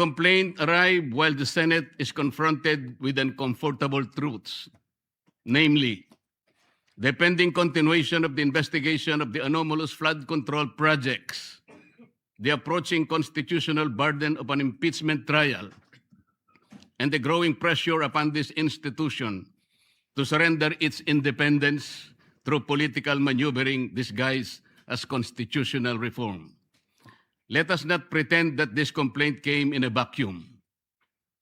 Complaint arrived while the Senate is confronted with uncomfortable truths, namely, the pending continuation of the investigation of the anomalous flood control projects, the approaching constitutional burden of an impeachment trial, and the growing pressure upon this institution to surrender its independence through political maneuvering disguised as constitutional reform. Let us not pretend that this complaint came in a vacuum.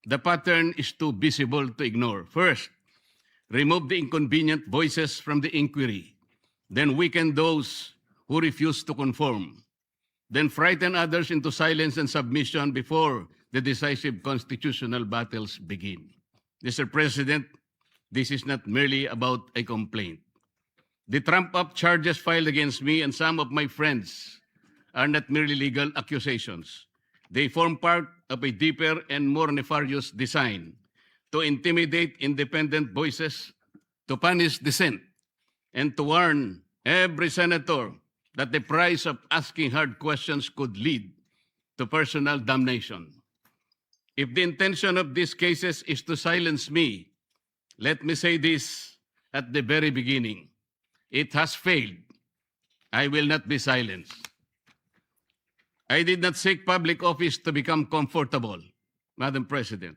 The pattern is too visible to ignore. First, remove the inconvenient voices from the inquiry, then weaken those who refuse to conform, then frighten others into silence and submission before the decisive constitutional battles begin. Mr. President, this is not merely about a complaint. The trump-up charges filed against me and some of my friends are not merely legal accusations. They form part of a deeper and more nefarious design to intimidate independent voices, to punish dissent, and to warn every senator that the price of asking hard questions could lead to personal damnation. If the intention of these cases is to silence me, let me say this at the very beginning. It has failed. I will not be silenced. I did not seek public office to become comfortable, Madam President.